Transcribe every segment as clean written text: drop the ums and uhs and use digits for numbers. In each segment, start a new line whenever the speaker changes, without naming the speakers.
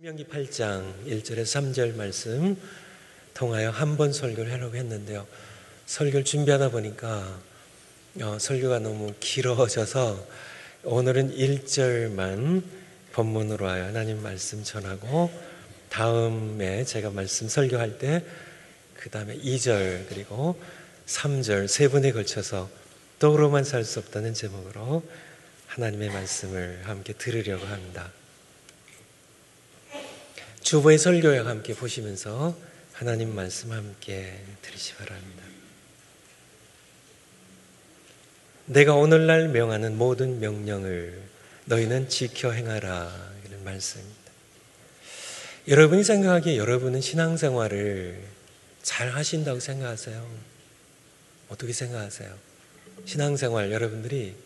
신명기 8장 1절에서 3절 말씀 통하여 한 번 설교를 하려고 했는데요. 설교를 준비하다 보니까 설교가 너무 길어져서 오늘은 1절만 본문으로 와요. 하나님 말씀 전하고 다음에 제가 말씀 설교할 때 그 다음에 2절 그리고 3절 세 번에 걸쳐서 떡으로만 살 수 없다는 제목으로 하나님의 말씀을 함께 들으려고 합니다. 주보의 설교와 함께 보시면서 하나님 말씀 함께 들으시기 바랍니다. 내가 오늘날 명하는 모든 명령을 너희는 지켜 행하라. 이런 말씀입니다. 여러분이 생각하기에 여러분은 신앙생활을 잘 하신다고 생각하세요? 어떻게 생각하세요? 신앙생활 여러분들이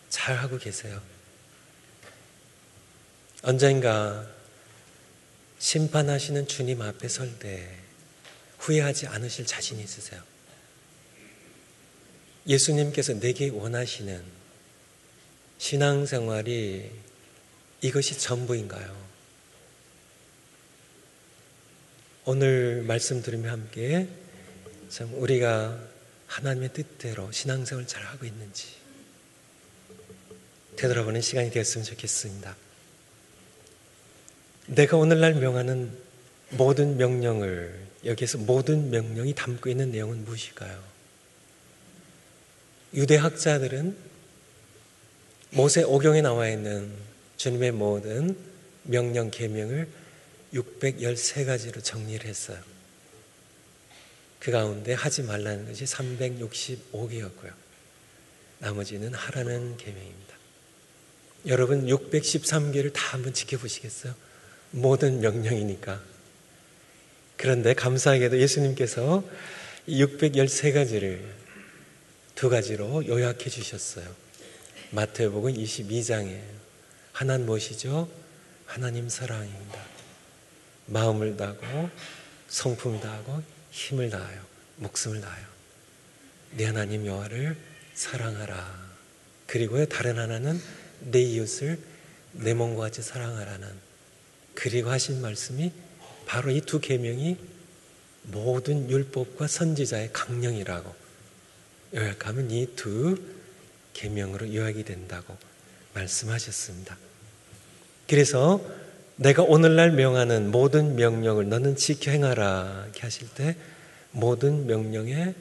잘 하고 계세요? 언젠가 심판하시는 주님 앞에 설 때 후회하지 않으실 자신이 있으세요? 예수님께서 내게 원하시는 신앙생활이 이것이 전부인가요? 오늘 말씀 들으며 함께 참 우리가 하나님의 뜻대로 신앙생활을 잘 하고 있는지 되돌아보는 시간이 되었으면 좋겠습니다. 내가 오늘날 명하는 모든 명령을, 여기에서 모든 명령이 담고 있는 내용은 무엇일까요? 유대 학자들은 모세오경에 나와 있는 주님의 모든 명령 계명을 613가지로 정리를 했어요. 그 가운데 하지 말라는 것이 365개였고요. 나머지는 하라는 계명입니다. 여러분 613개를 다 한번 지켜보시겠어요? 모든 명령이니까. 그런데 감사하게도 예수님께서 613가지를 두 가지로 요약해 주셨어요. 마태복음 22장이에요. 하나는 무엇이죠? 하나님 사랑입니다. 마음을 다하고 성품을 다하고 힘을 다하여 목숨을 다하여 내 하나님 여호와를 사랑하라. 그리고요 다른 하나는 내 이웃을 내 몸과 같이 사랑하라는, 그리고 하신 말씀이 바로 이 두 계명이 모든 율법과 선지자의 강령이라고 요약하면 이 두 계명으로 요약이 된다고 말씀하셨습니다. 그래서 내가 오늘날 명하는 모든 명령을 너는 지켜 행하라 이렇게 하실 때 모든 명령의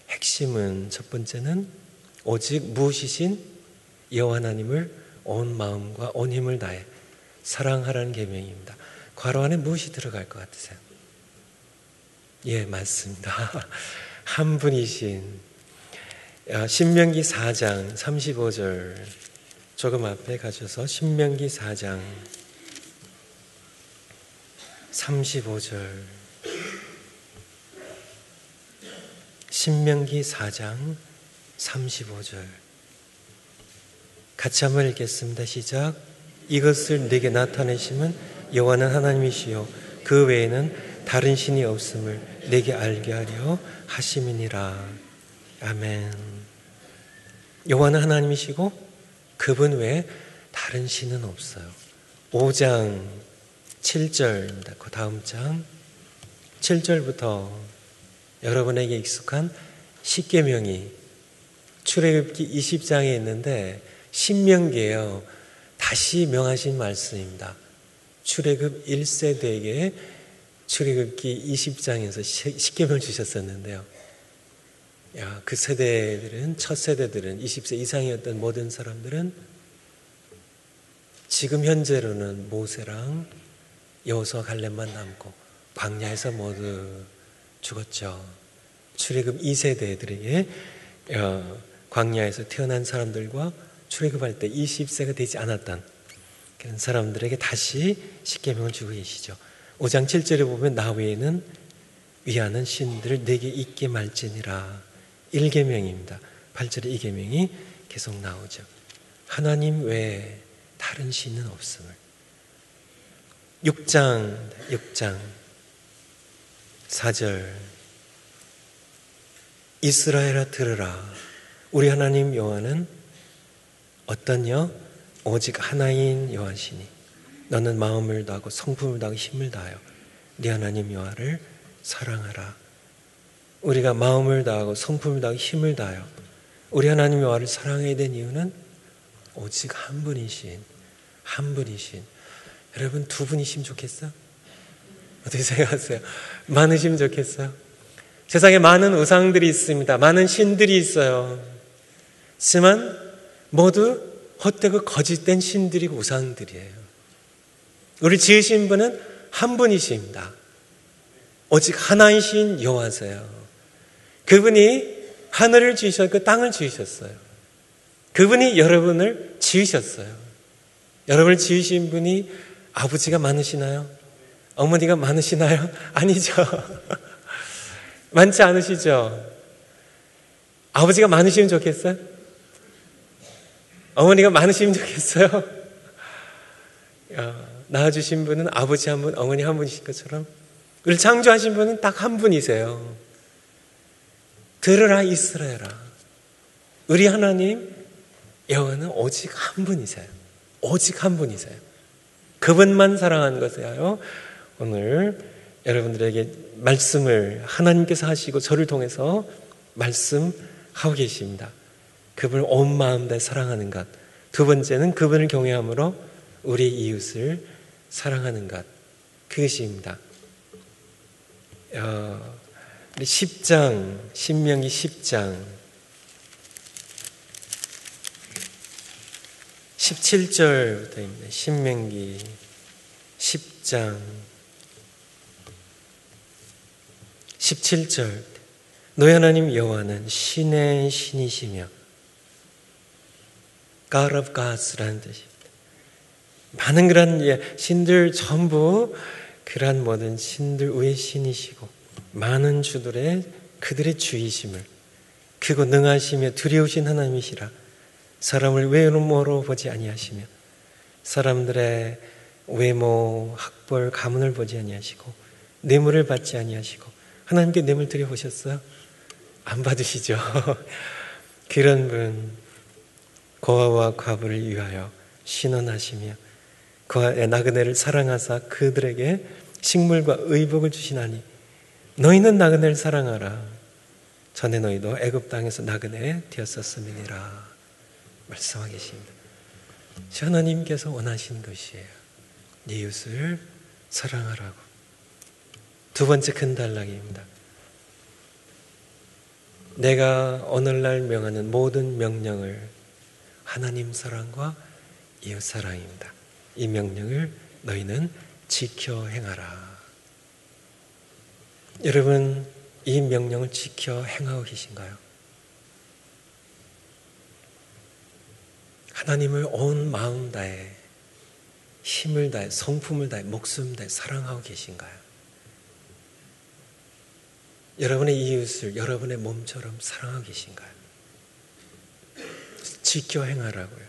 핵심은 첫 번째는 오직 무엇이신 여호와 하나님을 온 마음과 온 힘을 다해 사랑하라는 계명입니다. 괄호 안에 무엇이 들어갈 것 같으세요? 예, 맞습니다. 한 분이신 신명기 4장 35절 조금 앞에 가셔서 신명기 4장 35절 신명기 4장 35절 같이 한번 읽겠습니다. 시작. 이것을 내게 나타내심은 여호와는 하나님이시요 그 외에는 다른 신이 없음을 내게 알게 하려 하심이니라. 아멘. 여호와는 하나님이시고 그분 외에 다른 신은 없어요. 5장 7절입니다. 그 다음 장 7절부터 여러분에게 익숙한 십계명이 출애굽기 20장에 있는데 신명기예요. 다시 명하신 말씀입니다. 출애굽 1세대에게 출애굽기 20장에서 십계명을 주셨었는데요. 그 세대들은, 첫 세대들은 20세 이상이었던 모든 사람들은 지금 현재로는 모세랑 여호수아 갈렙만 남고 광야에서 모두 죽었죠. 출애굽 2세대들에게 광야에서 태어난 사람들과 출애굽할 때 20세가 되지 않았던 그런 사람들에게 다시 십계명을 주고 계시죠. 5장 7절에 보면 나 외에는 위하는 신들을 내게 있게 말지니라. 1계명입니다. 8절에 이 계명이 계속 나오죠. 하나님 외에 다른 신은 없음을. 6장 4절 이스라엘아 들으라. 우리 하나님 여호와는 어떠냐? 오직 하나인 여호와시니 너는 마음을 다하고 성품을 다하고 힘을 다하여 네 하나님 여호와를 사랑하라. 우리가 마음을 다하고 성품을 다하고 힘을 다하여 우리 하나님 여호와를 사랑해야 된 이유는 오직 한 분이신 여러분 두 분이시면 좋겠어? 어떻게 생각하세요? 많으시면 좋겠어요? 세상에 많은 우상들이 있습니다. 많은 신들이 있어요. 하지만 모두 헛되고 거짓된 신들이고 우상들이에요. 우리 지으신 분은 한 분이십니다. 오직 하나이신 여호와세요. 그분이 하늘을 지으셨고 땅을 지으셨어요. 그분이 여러분을 지으셨어요. 여러분을 지으신 분이 아버지가 많으시나요? 어머니가 많으시나요? 아니죠. 많지 않으시죠? 아버지가 많으시면 좋겠어요? 어머니가 많으시면 좋겠어요? 낳아주신 분은 아버지 한 분, 어머니 한 분이실 것처럼 우리를 창조하신 분은 딱 한 분이세요. 들으라 이스라엘아, 우리 하나님 여호와는 오직 한 분이세요. 오직 한 분이세요. 그분만 사랑하는 것이에요. 오늘 여러분들에게 말씀을 하나님께서 하시고 저를 통해서 말씀하고 계십니다. 그분을 온 마음 다해 사랑하는 것. 두 번째는 그분을 경외함으로 우리 이웃을 사랑하는 것. 그것입니다. 10장, 신명기 10장 17절부터입니다. 신명기 10장 17절 너희 하나님 여호와는 신의 신이시며 God of Gods라는 뜻입니다. 많은 그런 신들 전부 그러한 모든 신들 위의 신이시고 많은 주들의 그들의 주이심을 크고 능하시며 두려우신 하나님이시라. 사람을 외모로 보지 아니하시며 사람들의 외모, 학벌, 가문을 보지 아니하시고 뇌물을 받지 아니하시고 하나님께 뇌물 드려보셨어요? 안 받으시죠? 그런 분 고아와 과부를 위하여 신원하시며 그와 나그네를 사랑하사 그들에게 식물과 의복을 주시나니 너희는 나그네를 사랑하라. 전에 너희도 애굽 땅에서 나그네 되었었음이니라. 말씀하고 계십니다. 하나님께서 원하시는 것이에요. 네 이웃을 사랑하라고. 두 번째 큰 단락입니다. 내가 오늘날 명하는 모든 명령을 하나님 사랑과 이웃 사랑입니다. 이 명령을 너희는 지켜 행하라. 여러분, 이 명령을 지켜 행하고 계신가요? 하나님을 온 마음 다해, 힘을 다해, 성품을 다해, 목숨 다해 사랑하고 계신가요? 여러분의 이웃을 여러분의 몸처럼 사랑하고 계신가요? 지켜 행하라고요.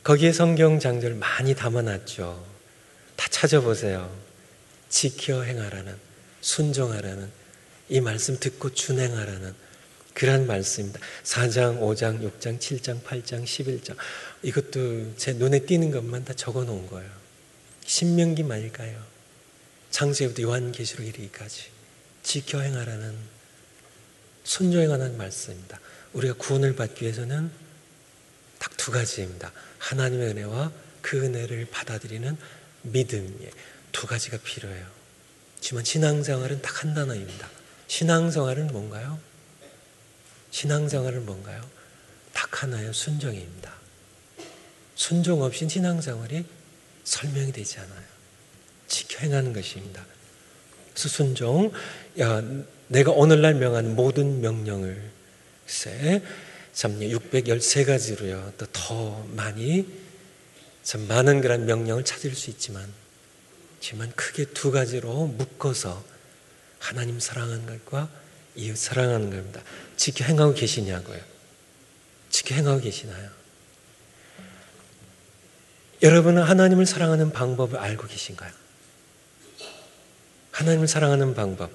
거기에 성경 장절 많이 담아놨죠. 다 찾아보세요. 지켜 행하라는, 순종하라는, 이 말씀 듣고 준행하라는 그런 말씀입니다. 4장, 5장, 6장, 7장, 8장, 11장 이것도 제 눈에 띄는 것만 다 적어놓은 거예요. 신명기만일까요? 창세기부터 요한계시록 이르기까지 지켜 행하라는, 순종하라는 말씀입니다. 우리가 구원을 받기 위해서는 딱 두 가지입니다. 하나님의 은혜와 그 은혜를 받아들이는 믿음이 두 가지가 필요해요. 하지만 신앙생활은 딱 한 단어입니다. 신앙생활은 뭔가요? 신앙생활은 뭔가요? 딱 하나예요. 순종입니다. 순종 없이 신앙생활이 설명이 되지 않아요. 지켜 행하는 것입니다. 그래서 순종, 내가 오늘날 명한 모든 명령을 글쎄 참 613가지로요. 또 더 많이 참 많은 그런 명령을 찾을 수 있지만 크게 두 가지로 묶어서 하나님 사랑하는 것과 이웃 사랑하는 겁니다. 지켜 행하고 계시냐고요. 지켜 행하고 계시나요? 여러분은 하나님을 사랑하는 방법을 알고 계신가요? 하나님을 사랑하는 방법.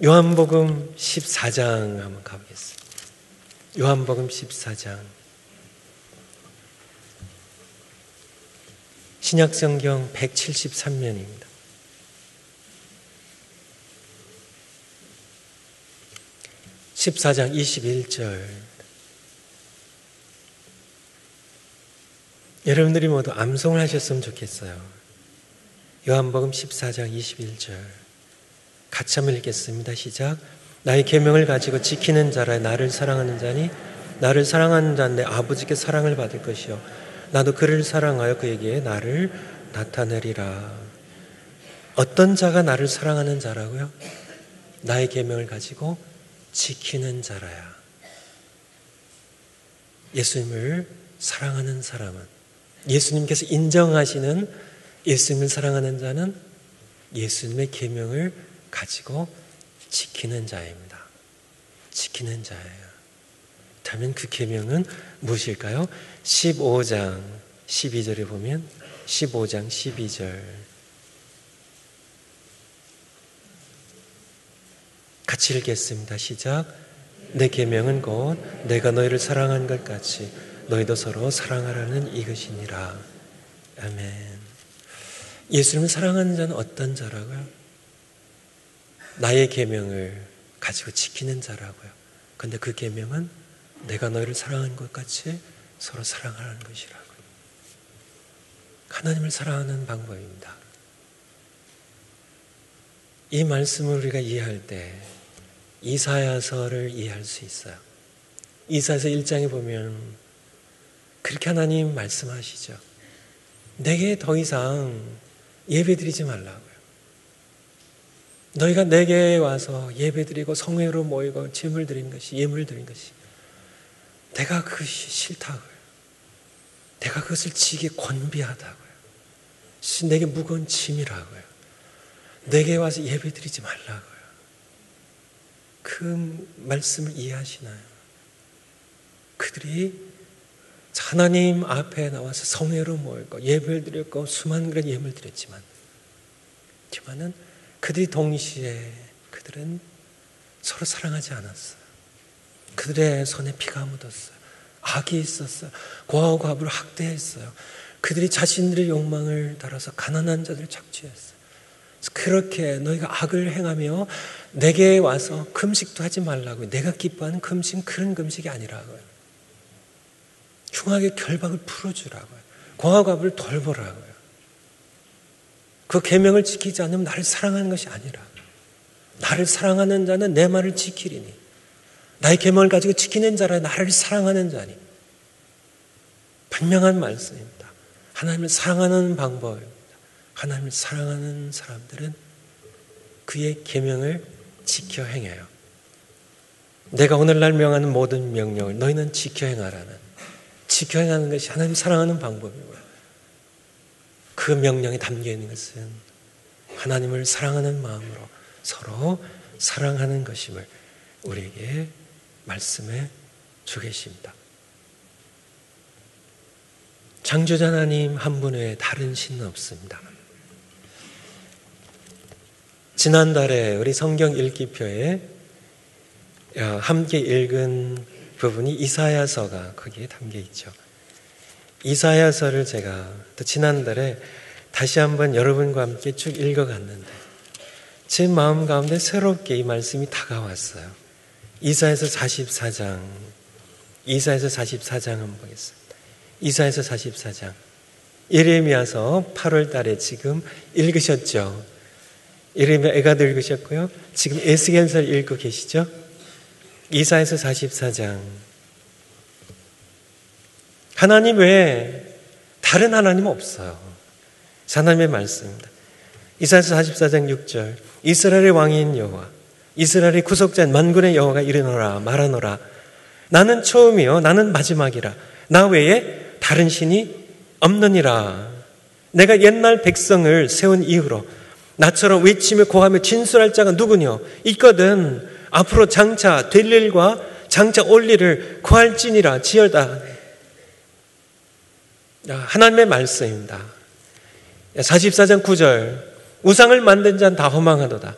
요한복음 14장 한번 가보겠습니다. 요한복음 14장 신약성경 173면입니다. 14장 21절. 여러분들이 모두 암송을 하셨으면 좋겠어요. 요한복음 14장 21절. 같이 한번 읽겠습니다. 시작. 나의 계명을 가지고 지키는 자라 나를 사랑하는 자니 나를 사랑하는 자는 내 아버지께 사랑을 받을 것이요 나도 그를 사랑하여 그에게 나를 나타내리라. 어떤 자가 나를 사랑하는 자라고요? 나의 계명을 가지고 지키는 자라야. 예수님을 사랑하는 사람은, 예수님께서 인정하시는 예수님을 사랑하는 자는 예수님의 계명을 가지고 지키는 자입니다. 지키는 자예요. 그렇다면 그 계명은 무엇일까요? 15장 12절에 보면 15장 12절 같이 읽겠습니다. 시작. 내 계명은 곧 내가 너희를 사랑한 것 같이 너희도 서로 사랑하라는 이것이니라. 아멘. 예수님을 사랑하는 자는 어떤 자라고요? 나의 계명을 가지고 지키는 자라고요. 그런데 그 계명은 내가 너희를 사랑한 것 같이 서로 사랑하라는 것이라고요. 하나님을 사랑하는 방법입니다. 이 말씀을 우리가 이해할 때 이사야서를 이해할 수 있어요. 이사야서 1장에 보면 그렇게 하나님 말씀하시죠. 내게 더 이상 예배드리지 말라고요. 너희가 내게 와서 예배드리고 성회로 모이고 제물 드린 것이, 예물 드린 것이 내가 그것이 싫다고요. 내가 그것을 지기 권비하다고요. 내게 무거운 짐이라고요. 내게 와서 예배드리지 말라고요. 그 말씀을 이해하시나요? 그들이 하나님 앞에 나와서 성회로 모이고 예배를 드렸고 수많은 그런 예물을 드렸지만은 그들이 동시에 그들은 서로 사랑하지 않았어요. 그들의 손에 피가 묻었어요. 악이 있었어요. 고아와 과부를 학대했어요. 그들이 자신들의 욕망을 따라서 가난한 자들을 착취했어요. 그렇게 너희가 악을 행하며 내게 와서 금식도 하지 말라고요. 내가 기뻐하는 금식은 그런 금식이 아니라고요. 흉악의 결박을 풀어주라고요. 고아와 과부를 돌보라고요. 그 계명을 지키지 않으면 나를 사랑하는 것이 아니라 나를 사랑하는 자는 내 말을 지키리니 나의 계명을 가지고 지키는 자라 나를 사랑하는 자니. 분명한 말씀입니다. 하나님을 사랑하는 방법입니다. 하나님을 사랑하는 사람들은 그의 계명을 지켜 행해요. 내가 오늘날 명하는 모든 명령을 너희는 지켜 행하라는, 지켜 행하는 것이 하나님 사랑하는 방법이고요. 그 명령에 담겨 있는 것은 하나님을 사랑하는 마음으로 서로 사랑하는 것임을 우리에게 말씀해 주 계십니다. 창조자 하나님 한 분 외에 다른 신은 없습니다. 지난달에 우리 성경 읽기표에 함께 읽은 부분이 이사야서가 거기에 담겨 있죠. 이사야서를 제가 또 지난달에 다시 한번 여러분과 함께 쭉 읽어갔는데 제 마음 가운데 새롭게 이 말씀이 다가왔어요. 이사야서 44장 한번 보겠습니다. 이사야서 44장. 예레미야서 8월 달에 지금 읽으셨죠? 예레미야 애가도 읽으셨고요. 지금 에스겔서를 읽고 계시죠? 이사야서 44장. 하나님 외에 다른 하나님 없어요. 하나님의 말씀입니다. 이사야서 44장 6절. 이스라엘의 왕인 여호와, 이스라엘의 구속자인 만군의 여호와가 이르노라 말하노라. 나는 처음이요 나는 마지막이라. 나 외에 다른 신이 없느니라. 내가 옛날 백성을 세운 이후로 나처럼 외치며 고하며 진술할 자가 누구뇨? 있거든. 앞으로 장차 될 일과 장차 올 일을 구할지니라 지어다. 하나님의 말씀입니다. 44장 9절. 우상을 만든 자는 다 허망하도다.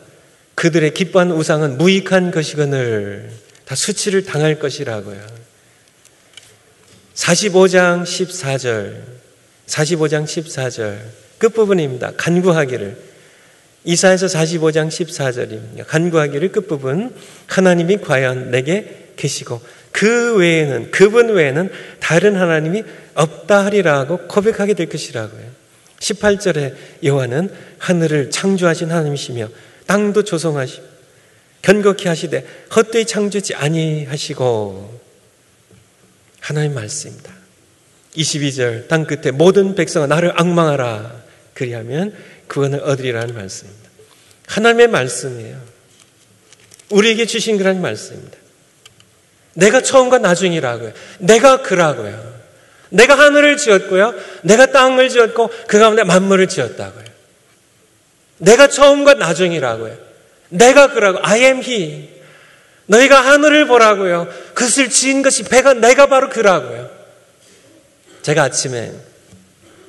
그들의 기뻐하는 우상은 무익한 것이거늘 다 수치를 당할 것이라고요. 45장 14절. 45장 14절 끝부분입니다. 간구하기를. 이사야서 45장 14절입니다. 간구하기를 끝부분. 하나님이 과연 내게 계시고 그 외에는, 그분 외에는 다른 하나님이 없다 하리라고 고백하게 될 것이라고요. 18절에 여호와는 하늘을 창조하신 하나님이시며 땅도 조성하시고 견고히 하시되 헛되이 창조지 아니하시고, 하나님 말씀입니다. 22절 땅 끝에 모든 백성아 나를 앙망하라 그리하면 구원을 얻으리라는 말씀입니다. 하나님의 말씀이에요. 우리에게 주신 그런 말씀입니다. 내가 처음과 나중이라고요. 내가 그라고요. 내가 하늘을 지었고요. 내가 땅을 지었고 그 가운데 만물을 지었다고요. 내가 처음과 나중이라고요. 내가 그라고. I am he. 너희가 하늘을 보라고요. 그것을 지은 것이 배가 내가 바로 그라고요. 제가 아침에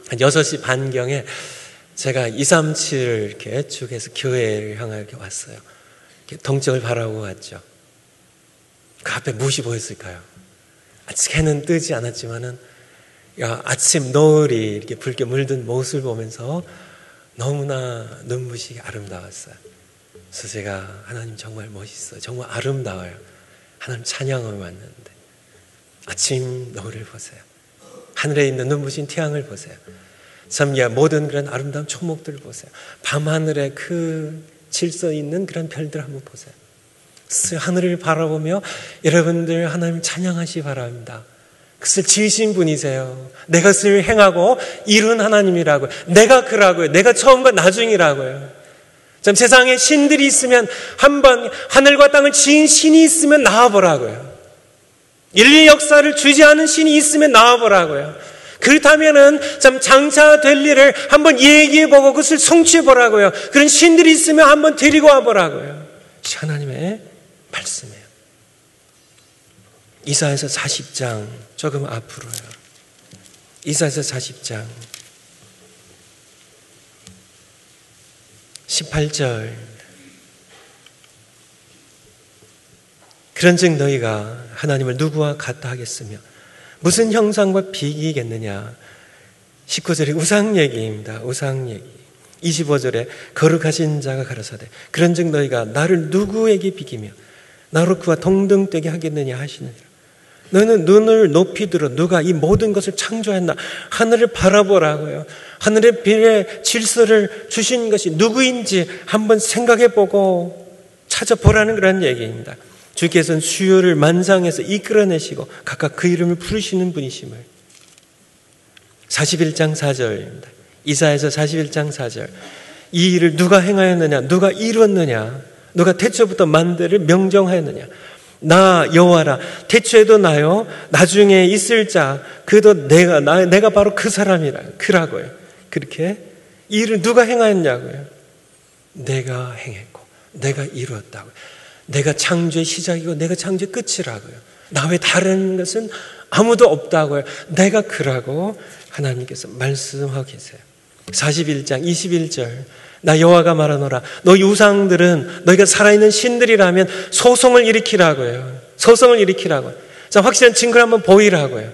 한 6시 반경에 제가 237을 이렇게 쭉 해서 교회를 향하여 이렇게 왔어요. 이렇게 동쪽을 바라보고 왔죠. 그 앞에 무엇이 보였을까요? 아직 해는 뜨지 않았지만은 아침 노을이 이렇게 붉게 물든 모습을 보면서 너무나 눈부시게 아름다웠어요. 그래서 제가 하나님 정말 멋있어요. 정말 아름다워요. 하나님 찬양을 왔는데 아침 노을을 보세요. 하늘에 있는 눈부신 태양을 보세요. 참야 모든 그런 아름다운 초목들을 보세요. 밤하늘에 그 질서 있는 그런 별들 한번 보세요. 하늘을 바라보며 여러분들 하나님 찬양하시 바랍니다. 그것을 지으신 분이세요. 내가 그것을 행하고 이룬 하나님이라고요. 내가 그라고요. 내가 처음과 나중이라고요. 참 세상에 신들이 있으면 한번 하늘과 땅을 지은 신이 있으면 나와보라고요. 인류 역사를 주재하는 신이 있으면 나와보라고요. 그렇다면은 참 장차될 일을 한번 얘기해보고 그것을 성취해보라고요. 그런 신들이 있으면 한번 데리고 와보라고요. 하나님의 말씀이에요. 이사야서 40장 조금 앞으로요. 이사야서 40장 18절 그런즉 너희가 하나님을 누구와 같다 하겠으며 무슨 형상과 비기겠느냐. 19절이 우상 얘기입니다. 우상 얘기. 25절에 거룩하신 자가 가라사대 그런즉 너희가 나를 누구에게 비기며 나로 그와 동등되게 하겠느냐 하시느니라. 너는 눈을 높이 들어 누가 이 모든 것을 창조했나. 하늘을 바라보라고요. 하늘의 별의 질서를 주신 것이 누구인지 한번 생각해보고 찾아보라는 그런 얘기입니다. 주께서는 수요를 만상에서 이끌어내시고 각각 그 이름을 부르시는 분이심을. 41장 4절입니다. 이사야서 41장 4절. 이 일을 누가 행하였느냐, 누가 이루었느냐, 누가 태초부터 만들을 명정하였느냐. 나 여호와라. 태초에도 나요, 나중에 있을 자 그도 내가 바로 그 사람이라. 그라고요. 그렇게 이 일을 누가 행하였냐고요. 내가 행했고 내가 이루었다고요. 내가 창조의 시작이고 내가 창조의 끝이라고요. 나 외 다른 것은 아무도 없다고요. 내가 그라고 하나님께서 말씀하고 계세요. 41장 21절. 나 여호와가 말하노라. 너희 우상들은 너희가 살아있는 신들이라면 소송을 일으키라고요. 소송을 일으키라고요. 자, 확실한 증거를 한번 보이라고요.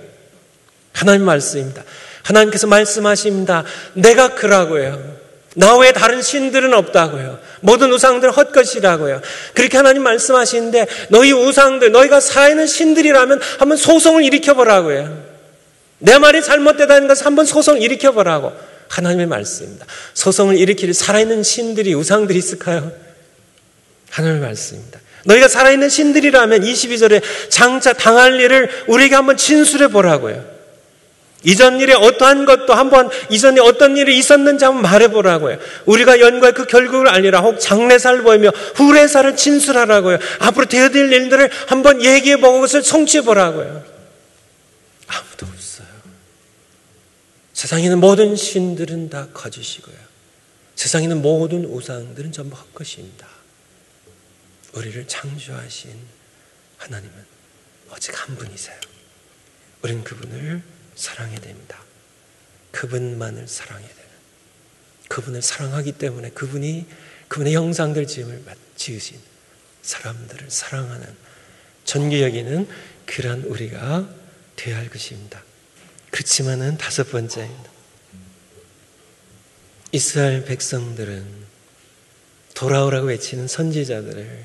하나님 말씀입니다. 하나님께서 말씀하십니다. 내가 그라고요. 나 외에 다른 신들은 없다고요. 모든 우상들은 헛것이라고요. 그렇게 하나님 말씀하시는데 너희 우상들, 너희가 살아있는 신들이라면 한번 소송을 일으켜보라고요. 내 말이 잘못되다는 것을 한번 소송을 일으켜보라고. 하나님의 말씀입니다. 소송을 일으킬 살아있는 신들이, 우상들이 있을까요? 하나님의 말씀입니다. 너희가 살아있는 신들이라면 22절에 장차 당할 일을 우리에게 한번 진술해 보라고요. 이전 일에 어떠한 것도 한번 이전에 어떤 일이 있었는지 한번 말해보라고요. 우리가 연구할 그 결국을 알리라. 혹 장래사를 보이며 후래사를 진술하라고요. 앞으로 되어질 일들을 한번 얘기해보고 그것을 성취해보라고요. 아무도 없어요. 세상에 있는 모든 신들은 다 거짓이고요. 세상에 있는 모든 우상들은 전부 헛것입니다. 우리를 창조하신 하나님은 오직 한 분이세요. 우리는 그분을 사랑해야 됩니다. 그분만을 사랑해야 되는, 그분을 사랑하기 때문에 그분의 형상들 지으신 사람들을 사랑하는 존귀 여기는 그런 우리가 되어야 할 것입니다. 그렇지만은 다섯 번째입니다. 이스라엘 백성들은 돌아오라고 외치는 선지자들을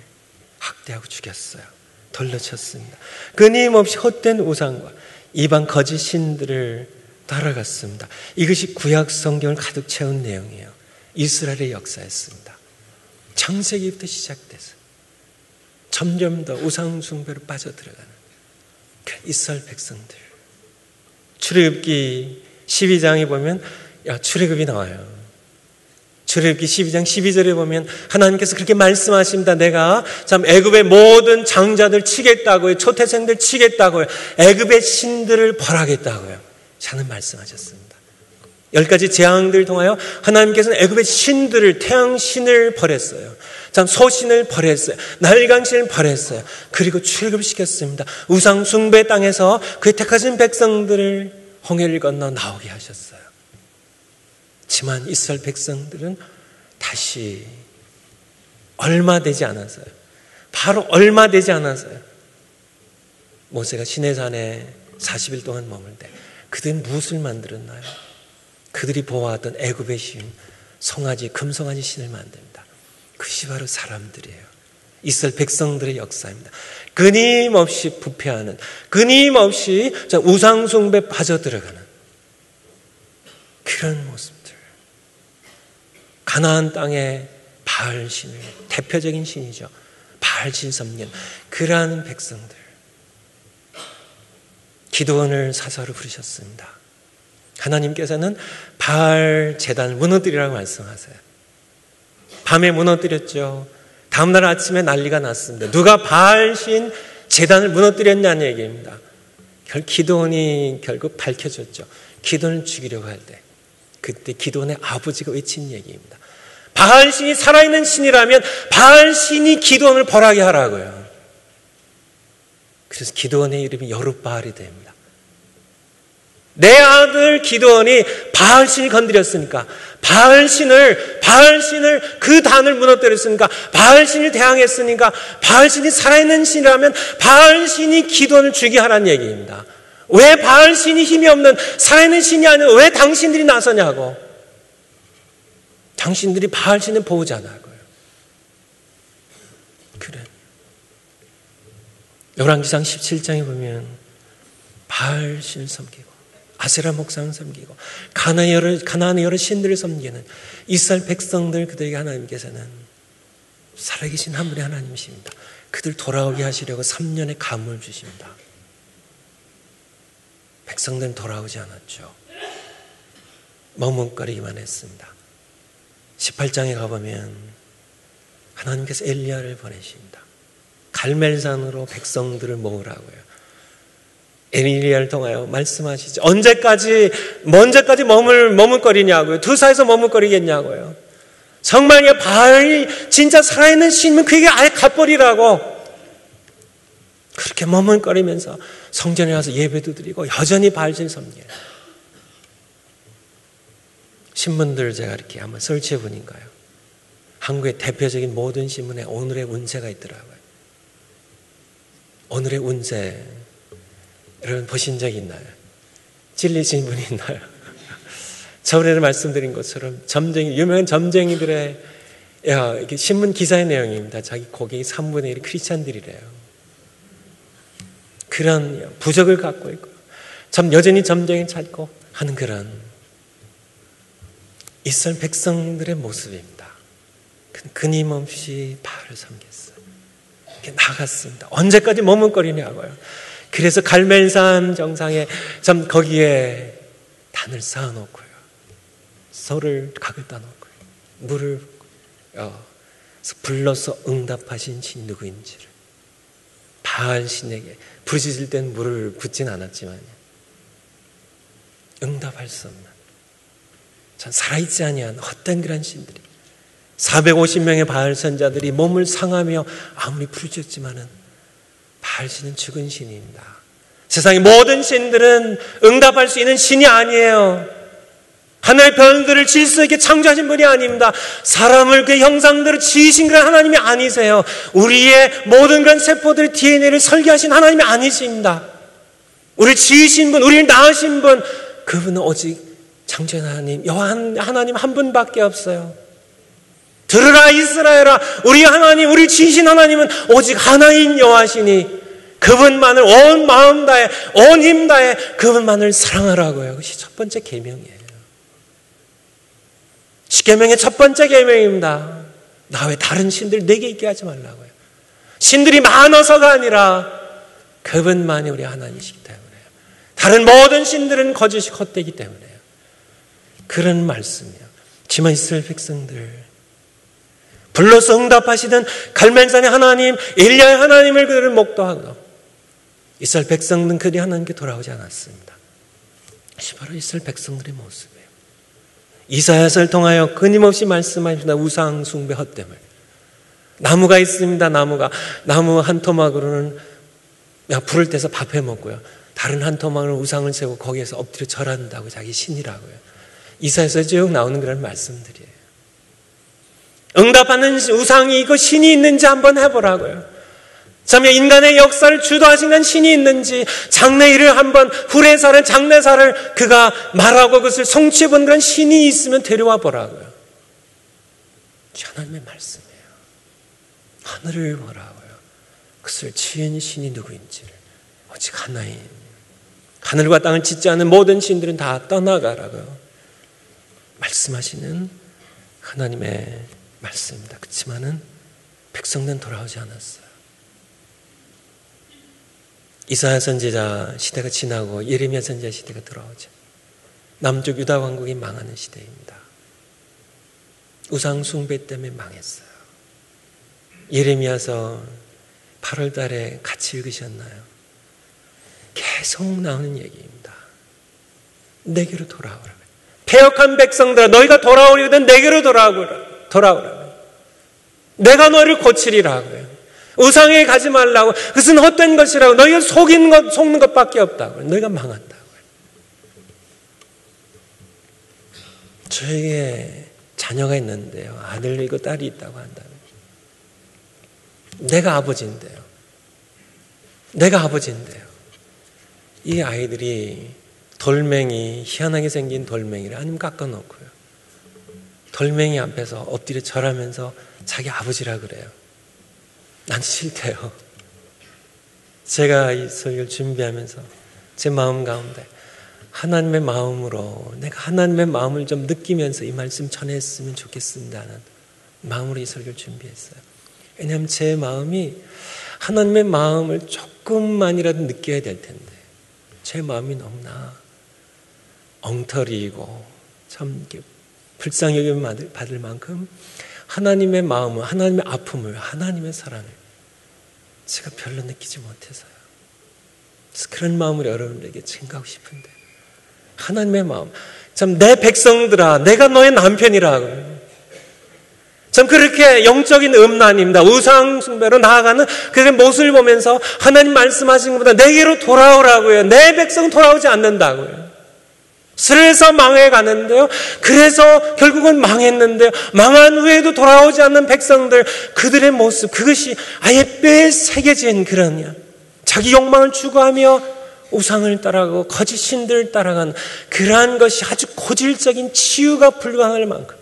학대하고 죽였어요. 돌로 쳤습니다. 끊임없이 헛된 우상과 이방 거짓 신들을 따라갔습니다. 이것이 구약 성경을 가득 채운 내용이에요. 이스라엘의 역사였습니다. 창세기부터 시작돼서 점점 더 우상 숭배로 빠져들어가는 이스라엘 백성들. 출애굽기 12장에 보면 출애굽이 나와요. 출애굽기 12장 12절에 보면 하나님께서 그렇게 말씀하십니다. 내가 참 애굽의 모든 장자들 치겠다고요. 초태생들 치겠다고요. 애굽의 신들을 벌하겠다고요. 하나님 말씀하셨습니다. 10가지 재앙들을 통하여 하나님께서는 애굽의 신들을, 태양신을 벌했어요. 참 소신을 벌했어요. 날강신을 벌했어요. 그리고 출애굽시켰습니다. 우상 숭배 땅에서 그의 택하신 백성들을 홍해를 건너 나오게 하셨어요. 하지만 이스라엘 백성들은 다시 얼마 되지 않았어요. 바로 얼마 되지 않았어요. 모세가 시내산에 40일 동안 머물 때 그들이 무엇을 만들었나요? 그들이 보아왔던 애굽의 신, 송아지, 금송아지 신을 만듭니다. 그것이 바로 사람들이에요. 이스라엘 백성들의 역사입니다. 끊임없이 부패하는, 끊임없이 우상 숭배에 빠져들어가는 그런 모습들. 가나안 땅의 바알 신을, 대표적인 신이죠. 바알 신 섬기는 그러한 백성들. 기드온을 사사로 부르셨습니다. 하나님께서는 바알 제단을 무너뜨리라고 말씀하세요. 밤에 무너뜨렸죠. 다음날 아침에 난리가 났습니다. 누가 바알 신 제단을 무너뜨렸냐는 얘기입니다. 기드온이 결국 밝혀졌죠. 기드온을 죽이려고 할 때 그때 기드온의 아버지가 외친 얘기입니다. 바알 신이 살아있는 신이라면 바알 신이 기드온을 벌하게 하라고요. 그래서 기드온의 이름이 여룻바알이 됩니다. 내 아들 기드온이 바알 신을 건드렸으니까, 바알 신을 그 단을 무너뜨렸으니까, 바알 신을 대항했으니까, 바알 신이 살아있는 신이라면 바알 신이 기드온을 죽이게 하라는 얘기입니다. 왜 바알 신이 힘이 없는 살아있는 신이 아니라 왜 당신들이 나서냐고. 당신들이 바알 신을 보호자라고요. 그래. 열왕기상 17장에 보면 바알 신을 섬기고 아세라 목상을 섬기고 가나안의 여러 신들을 섬기는 이스라엘 백성들, 그들에게 하나님께서는 살아계신 한 분의 하나님이십니다. 그들 돌아오게 하시려고 3년의 감을 주십니다. 백성들은 돌아오지 않았죠. 머뭇거리기만 했습니다. 18장에 가보면 하나님께서 엘리야를 보내십니다. 갈멜산으로 백성들을 모으라고요. 엘리야를 통하여 말씀하시죠. 언제까지 머뭇거리냐고요. 두 사이에서 머뭇거리겠냐고요. 정말 바알이 진짜 살아있는 신이면 그에게 아예 갚버리라고. 그렇게 머뭇거리면서 성전에 와서 예배도 드리고 여전히 바알신을 섬겨요. 신문들 제가 이렇게 한번 설치해 보니까요, 한국의 대표적인 모든 신문에 오늘의 운세가 있더라고요. 오늘의 운세 여러분 보신 적 있나요? 찔리신 분이 있나요? 저번에 말씀드린 것처럼 유명한 점쟁이들의 이게 신문 기사의 내용입니다. 자기 고객이 3분의 1이 크리스찬들이래요. 그런 부적을 갖고 있고 여전히 점쟁이 찾고 하는 그런 이스라엘 백성들의 모습입니다. 끊임없이 바알을 섬겼어요. 이렇게 나갔습니다. 언제까지 머뭇거리냐고요. 그래서 갈멜산 정상에 거기에 단을 쌓아놓고요, 소를 각을 따놓고요, 물을 불러서 응답하신 신이 누구인지를, 바알 신에게 부르짖을 땐 물을 붓진 않았지만 응답할 수 없는 전 살아있지 아니한 헛된 그런 신들이 450명의 바알 선자들이 몸을 상하며 아무리 부르짖었지만은 바알 신은 죽은 신입니다. 세상의 모든 신들은 응답할 수 있는 신이 아니에요. 하늘의 별들을 질서 있게 창조하신 분이 아닙니다. 사람을 그 형상대로 지으신 그런 하나님이 아니세요. 우리의 모든 그런 세포들의 DNA를 설계하신 하나님이 아니십니다. 우리를 지으신 분, 우리를 낳으신 분, 그분은 오직 창조한 하나님, 하나님 한 분밖에 없어요. 들으라 이스라엘아, 우리 하나님, 우리 지신 하나님은 오직 하나인 여호와시니 그분만을 온 마음 다해, 온 힘 다해 그분만을 사랑하라고요. 그것이 첫 번째 계명이에요. 십계명의 첫 번째 계명입니다. 나 외 다른 신들 내게 있게 하지 말라고요. 신들이 많아서가 아니라 그분만이 우리 하나님이시기 때문에요. 다른 모든 신들은 거짓이 헛되기 때문에요. 그런 말씀이에요. 지만 이스라엘 백성들, 불러서 응답하시던 갈멜산의 하나님, 엘리야의 하나님을 그들은 목도하고 이스라엘 백성들은 그들이 하나님께 돌아오지 않았습니다. 이것이 바로 이스라엘 백성들의 모습이에요. 이사야서를 통하여 끊임없이 말씀하십니다. 우상 숭배 헛됨을. 나무가 있습니다. 나무 한 토막으로는 불을 떼서 밥해 먹고요. 다른 한 토막으로는 우상을 세우고 거기에서 엎드려 절한다고, 자기 신이라고요. 이사야서에 쭉 나오는 그런 말씀들이에요. 응답하는 우상이 있고 신이 있는지 한번 해보라고요. 참 인간의 역사를 주도하시는 신이 있는지, 장래일을 한번, 후레사를, 장래사를 그가 말하고 그것을 성취해본 그런 신이 있으면 데려와 보라고요. 하나님의 말씀이에요. 하늘을 보라고요. 그것을 지은 신이 누구인지를. 오직 하나인, 하늘과 땅을 짓지 않은 모든 신들은 다 떠나가라고요. 말씀하시는 하나님의 말씀입니다. 그렇지만은 백성들은 돌아오지 않았어요. 이사야 선지자 시대가 지나고 예레미야 선지자 시대가 돌아오죠. 남쪽 유다 왕국이 망하는 시대입니다. 우상 숭배 때문에 망했어요. 예레미야서 8월 달에 같이 읽으셨나요? 계속 나오는 얘기입니다. 내게로 돌아오라. 패역한 백성들아, 너희가 돌아오려거든 내게로 돌아오라. 내가 너희를 고치리라고요. 우상에 가지 말라고. 그것은 헛된 것이라고. 너희가 속는 것밖에 없다고. 너희가 망한다고. 저에게 자녀가 있는데요, 아들이고 딸이 있다고 한다면 내가 아버지인데요. 이 아이들이 돌멩이, 희한하게 생긴 돌멩이를 아니면 깎아놓고요, 돌멩이 앞에서 엎드려 절하면서 자기 아버지라 그래요. 난 싫대요. 제가 이 설교를 준비하면서 제 마음 가운데 하나님의 마음으로, 내가 하나님의 마음을 좀 느끼면서 이 말씀 전했으면 좋겠습니다는 마음으로 이 설교를 준비했어요. 왜냐하면 제 마음이 하나님의 마음을 조금만이라도 느껴야 될 텐데, 제 마음이 너무나 엉터리이고 참 불쌍히 여김을 받을 만큼 하나님의 마음을, 하나님의 아픔을, 하나님의 사랑을 제가 별로 느끼지 못해서요. 그래서 그런 마음을 여러분들에게 증가하고 싶은데, 하나님의 마음, 참 내 백성들아, 내가 너의 남편이라고. 참 그렇게 영적인 음란입니다. 우상 숭배로 나아가는 그의 모습을 보면서 하나님 말씀하신 것보다 내게로 돌아오라고요. 내 백성은 돌아오지 않는다고요. 그래서 망해가는데요, 그래서 결국은 망했는데요, 망한 후에도 돌아오지 않는 백성들, 그들의 모습, 그것이 아예 뼈에 새겨진 그런, 자기 욕망을 추구하며 우상을 따라가고 거짓 신들을 따라가는 그러한 것이 아주 고질적인 치유가 불가능할 만큼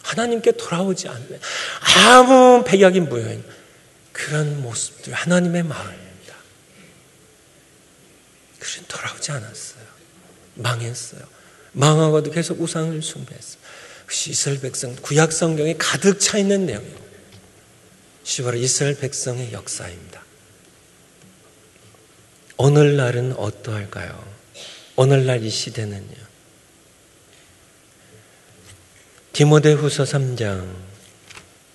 하나님께 돌아오지 않는 아무 백약이 무효인 그런 모습들, 하나님의 마음입니다. 그들은 돌아오지 않았어요. 망했어요. 망하고도 계속 우상을 숭배했어요. 그것이 이스라엘 백성, 구약 성경에 가득 차 있는 내용이에요. 그것이 바로 이스라엘 백성의 역사입니다. 오늘날은 어떠할까요? 오늘날 이 시대는요, 디모데후서 3장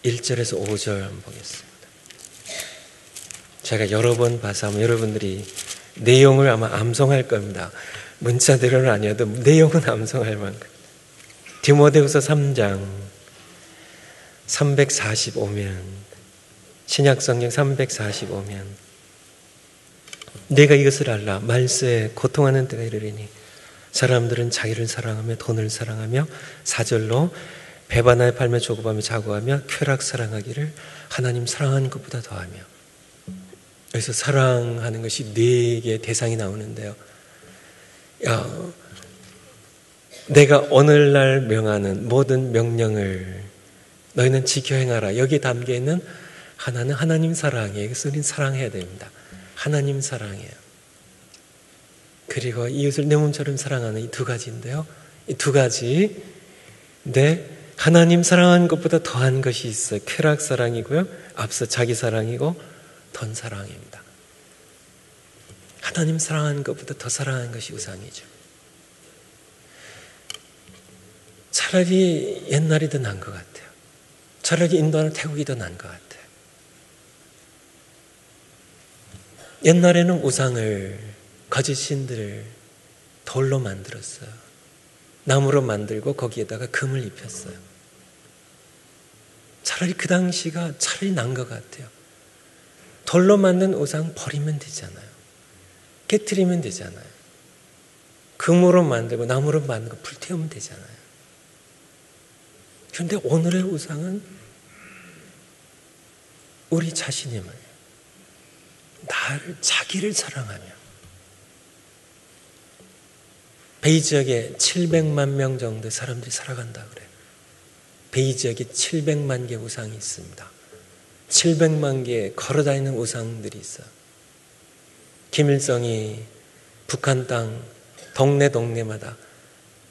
1절에서 5절 한번 보겠습니다. 제가 여러 번 봐서 아마 여러분들이 내용을 아마 암송할 겁니다. 문자대로는 아니어도 내용은 암송할 만큼. 디모데후서 3장 345면, 신약성경 345면, 내가 이것을 알라. 말세에 고통하는 때가 이르리니 사람들은 자기를 사랑하며 돈을 사랑하며, 4절로 배반하여 팔며 조급하며 자고하며 쾌락 사랑하기를 하나님 사랑하는 것보다 더하며. 여기서 사랑하는 것이 4개의 대상이 나오는데요, 내가 오늘날 명하는 모든 명령을 너희는 지켜 행하라. 여기에 담겨 있는 하나는 하나님 사랑이에요. 그래서 우리는 사랑해야 됩니다. 하나님 사랑이에요. 그리고 이웃을 내 몸처럼 사랑하는 이 두 가지인데요. 이 두 가지. 근데 하나님 사랑하는 것보다 더한 것이 있어요. 쾌락 사랑이고요. 앞서 자기 사랑이고 돈 사랑입니다. 하나님 사랑하는 것보다 더 사랑하는 것이 우상이죠. 차라리 옛날이 더 나은 것 같아요. 차라리 인도하는 태국이 더 나은 것 같아요. 옛날에는 우상을, 거짓 신들을 돌로 만들었어요. 나무로 만들고 거기에다가 금을 입혔어요. 차라리 그 당시가 차라리 나은 것 같아요. 돌로 만든 우상 버리면 되잖아요. 깨트리면 되잖아요. 금으로 만들고 나무로 만들고 불태우면 되잖아요. 그런데 오늘의 우상은 우리 자신임을, 나를, 자기를 사랑하며, 베이 지역에 700만 명 정도의 사람들이 살아간다 그래요. 베이 지역에 700만 개의 우상이 있습니다. 700만 개의 걸어다니는 우상들이 있어요. 김일성이 북한 땅 동네마다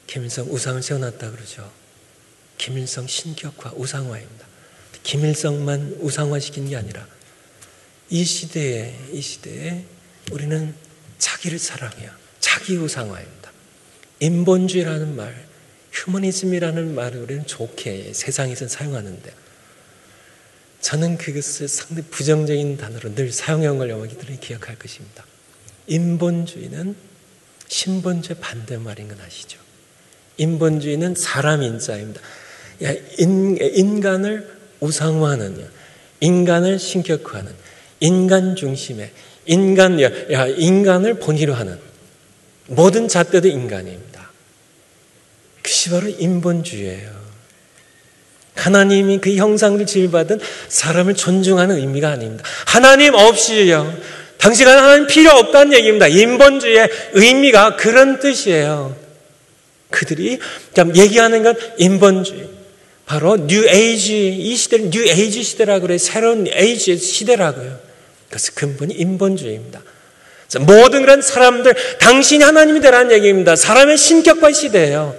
김일성 우상을 세워놨다 그러죠. 김일성 신격화, 우상화입니다. 김일성만 우상화시킨 게 아니라 이 시대에 우리는 자기를 사랑해요. 자기 우상화입니다. 인본주의라는 말, 휴머니즘이라는 말을 우리는 좋게 세상에서 사용하는데, 저는 그것을 상당히 부정적인 단어로 늘 사용한 걸 여러분들이 기억할 것입니다. 인본주의는 신본주의 반대말인 건 아시죠? 인본주의는 사람 인자입니다. 인간을 우상화하는, 인간을 신격화하는, 인간 중심의, 인간을 본의로 하는 모든 잣대도 인간입니다. 그것이 바로 인본주의예요. 하나님이 그 형상을 지을받은 사람을 존중하는 의미가 아닙니다. 하나님 없이요, 당신은 하나님 필요 없다는 얘기입니다. 인본주의의 의미가 그런 뜻이에요. 그들이 얘기하는 건 인본주의, 바로 뉴 에이지, 이 시대를 뉴 에이지 시대라고 그래요. 새로운 에이지 시대라고요. 그래서 근본이 인본주의입니다. 모든 그런 사람들, 당신이 하나님이 되라는 얘기입니다. 사람의 신격화 시대예요.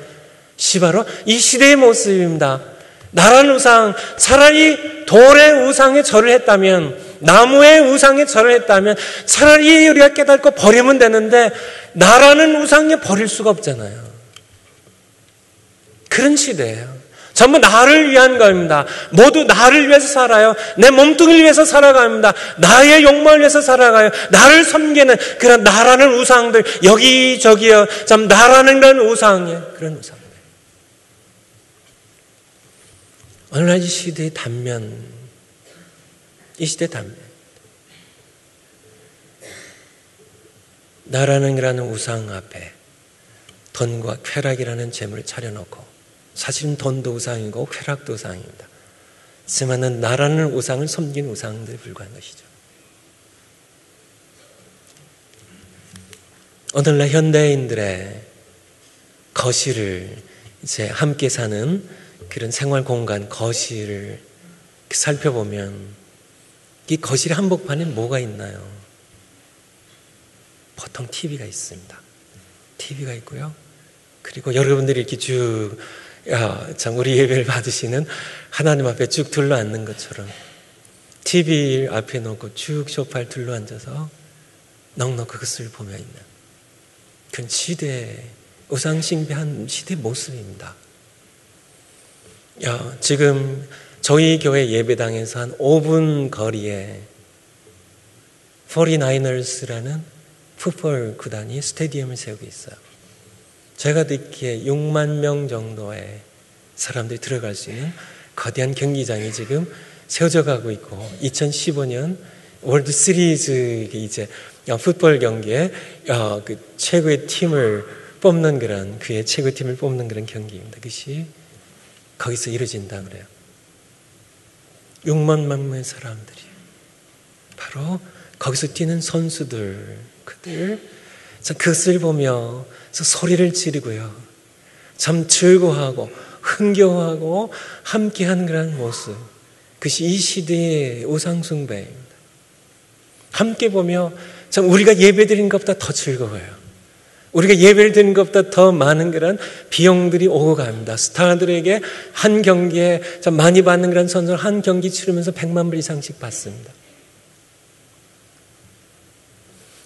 바로 이 시대의 모습입니다. 나라는 우상, 차라리 돌의 우상에 절을 했다면, 나무의 우상에 절을 했다면 차라리 우리가 깨닫고 버리면 되는데, 나라는 우상에 버릴 수가 없잖아요. 그런 시대예요. 전부 나를 위한 겁니다. 모두 나를 위해서 살아요. 내 몸뚱이를 위해서 살아갑니다. 나의 욕망을 위해서 살아가요. 나를 섬기는 그런 나라는 우상들, 여기저기요, 참 나라는 그런 우상이에요. 그런 우상들. 오늘날 이 시대의 단면, 이 시대의 단면, 나라는 그런 우상 앞에 돈과 쾌락이라는 재물을 차려놓고, 사실은 돈도 우상이고 쾌락도 우상입니다. 하지만 나라는 우상을 섬긴 우상들에 불과한 것이죠. 오늘날 현대인들의 거실을, 이제 함께 사는 그런 생활 공간, 거실을 살펴보면 이 거실 한복판에 뭐가 있나요? 보통 TV가 있습니다. TV가 있고요. 그리고 여러분들이 이렇게 쭉, 참 우리 예배를 받으시는 하나님 앞에 쭉 둘러앉는 것처럼 TV 앞에 놓고 쭉 소파에 둘러앉아서 넉넉 그것을 보며 있는 그런 시대의 우상숭배한 시대의 모습입니다. 지금 저희 교회 예배당에서 한 5분 거리에 49ers라는 풋볼 구단이 스테디움을 세우고 있어요. 제가 듣기에 6만 명 정도의 사람들이 들어갈 수 있는 거대한 경기장이 지금 세워져 가고 있고, 2015년 월드 시리즈, 이제 풋볼 경기에 그 최고의 팀을 뽑는 그런, 그의 최고의 팀을 뽑는 그런 경기입니다. 그것이 거기서 이루어진다 그래요. 6만 명의 사람들이 바로 거기서 뛰는 선수들, 그것을 보며 소리를 지르고요, 참 즐거워하고 흥겨워하고 함께한 그런 모습, 그것이 이 시대의 우상숭배입니다. 함께 보며 참 우리가 예배드리는 것보다 더 즐거워요. 우리가 예배를 드리는 것보다 더 많은 그런 비용들이 오고 갑니다. 스타들에게 한 경기에 참 많이 받는 그런 선수를 한 경기 치르면서 100만 불 이상씩 받습니다.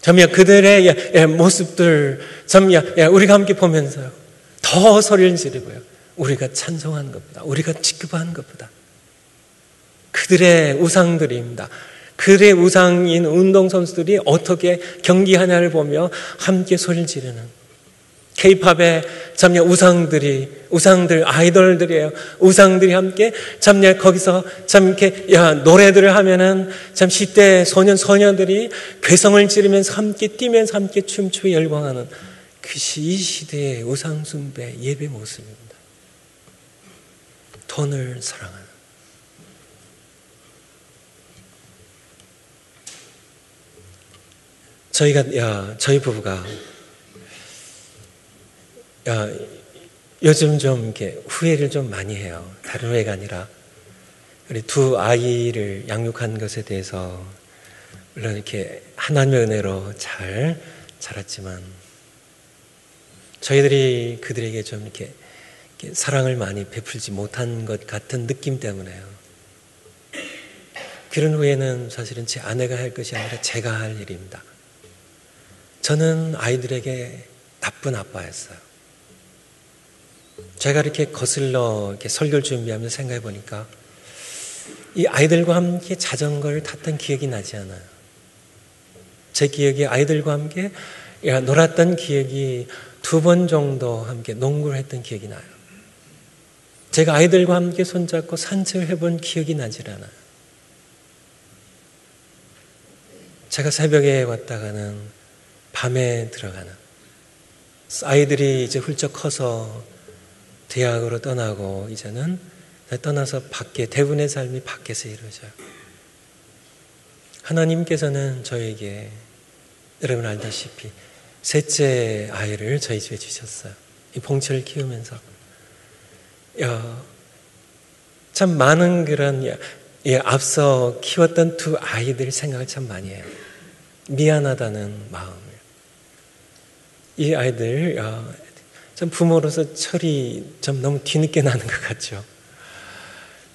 참 그들의 모습들 참 우리가 함께 보면서 더 소리를 지르고요. 우리가 찬송하는 것보다, 우리가 지켜하는 것보다 그들의 우상들입니다. 그들의 우상인 운동선수들이 어떻게 경기하냐를 보며 함께 소리를 지르는 K-팝의 참 우상들, 아이돌들이에요. 우상들이 함께 참 거기서 참 이렇게 노래들을 하면은 참 10대 소년들이 괴성을 지르면서 함께 뛰면서 함께 춤추고 열광하는 그것이 이 시대의 우상숭배 예배 모습입니다. 돈을 사랑하는. 저희 부부가 요즘 좀 이렇게 후회를 좀 많이 해요. 다른 후회가 아니라 우리 두 아이를 양육한 것에 대해서 물론 이렇게 하나님의 은혜로 잘 자랐지만 저희들이 그들에게 좀 이렇게 사랑을 많이 베풀지 못한 것 같은 느낌 때문에요. 그런 후회는 사실은 제 아내가 할 것이 아니라 제가 할 일입니다. 저는 아이들에게 나쁜 아빠였어요. 제가 이렇게 거슬러 이렇게 설교를 준비하면서 생각해 보니까 이 아이들과 함께 자전거를 탔던 기억이 나지 않아요. 제 기억에 아이들과 함께 놀았던 기억이 2번 정도 함께 농구를 했던 기억이 나요. 제가 아이들과 함께 손잡고 산책을 해본 기억이 나질 않아요. 제가 새벽에 왔다가는 밤에 들어가는 아이들이 이제 훌쩍 커서 대학으로 떠나고 이제는 떠나서 밖에 대부분의 삶이 밖에서 이루어져요. 하나님께서는 저에게 여러분 알다시피 셋째 아이를 저희 집에 주셨어요. 이 봉철을 키우면서 참 많은 그런 앞서 키웠던 두 아이들 생각을 참 많이 해요. 미안하다는 마음. 이 아이들 좀 부모로서 철이 좀 너무 뒤늦게 나는 것 같죠.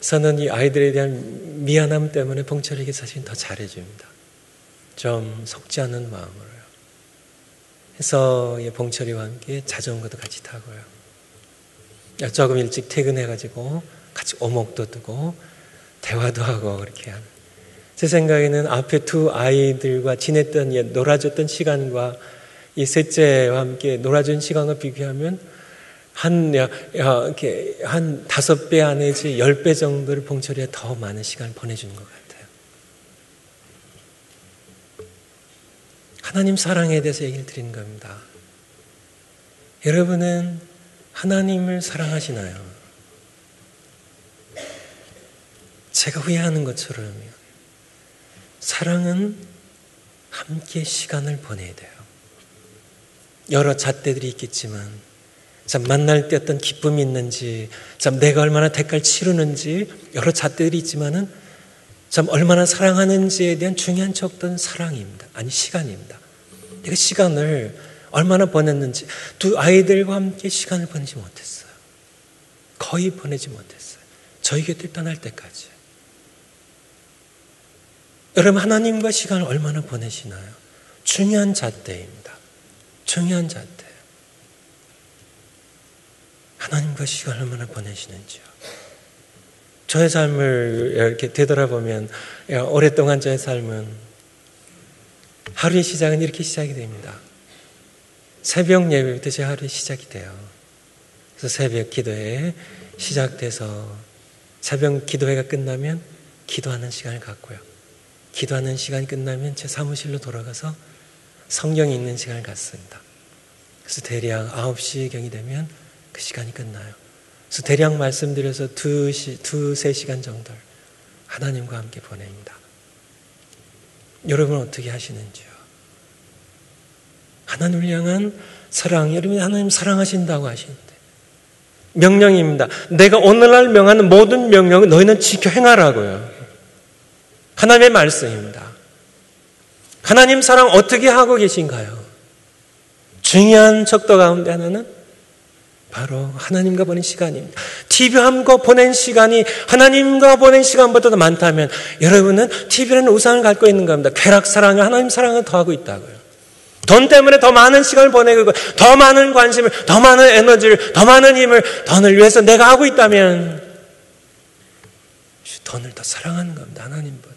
저는 이 아이들에 대한 미안함 때문에 봉철에게 사실 더 잘해줍니다. 좀 속지 않은 마음으로요. 그래서 봉철이와 함께 자전거도 같이 타고요. 조금 일찍 퇴근해가지고 같이 오목도 두고 대화도 하고 그렇게 하는. 제 생각에는 앞에 두 아이들과 지냈던 놀아줬던 시간과 이 셋째와 함께 놀아준 시간과 비교하면 한 5배 내지 10배 정도를 봉철이가 더 많은 시간을 보내주는 것 같아요. 하나님 사랑에 대해서 얘기를 드리는 겁니다. 여러분은 하나님을 사랑하시나요? 제가 후회하는 것처럼요. 사랑은 함께 시간을 보내야 돼요. 여러 잣대들이 있겠지만 참 만날 때 어떤 기쁨이 있는지 참 내가 얼마나 대가를 치르는지 여러 잣대들이 있지만은 참 얼마나 사랑하는지에 대한 중요한 척도는 사랑입니다. 아니 시간입니다. 내가 시간을 얼마나 보냈는지 두 아이들과 함께 시간을 보내지 못했어요. 거의 보내지 못했어요. 저희 곁을 떠날 때까지. 여러분 하나님과 시간을 얼마나 보내시나요? 중요한 잣대입니다. 중요한 잣대. 하나님과 시간을 얼마나 보내시는지요. 저의 삶을 이렇게 되돌아보면 오랫동안 저의 삶은 하루의 시작은 이렇게 시작이 됩니다. 새벽 예배부터 제 하루의 시작이 돼요. 그래서 새벽 기도회 시작돼서 새벽 기도회가 끝나면 기도하는 시간을 갖고요. 기도하는 시간이 끝나면 제 사무실로 돌아가서 성경이 있는 시간을 갖습니다. 그래서 대략 9시경이 되면 그 시간이 끝나요. 그래서 대략 말씀드려서 2-3시간 정도를 하나님과 함께 보냅니다. 여러분은 어떻게 하시는지요? 하나님을 향한 사랑, 여러분이 하나님 사랑하신다고 하시는데 명령입니다. 내가 오늘날 명하는 모든 명령을 너희는 지켜 행하라고요. 하나님의 말씀입니다. 하나님 사랑 어떻게 하고 계신가요? 중요한 척도 가운데 하나는 바로 하나님과 보낸 시간입니다. TV함과 보낸 시간이 하나님과 보낸 시간보다 더 많다면 여러분은 TV라는 우상을 갖고 있는 겁니다. 쾌락 사랑을 하나님 사랑을 더하고 있다고요. 돈 때문에 더 많은 시간을 보내고 있고 더 많은 관심을, 더 많은 에너지를, 더 많은 힘을 돈을 위해서 내가 하고 있다면 돈을 더 사랑하는 겁니다. 하나님보다.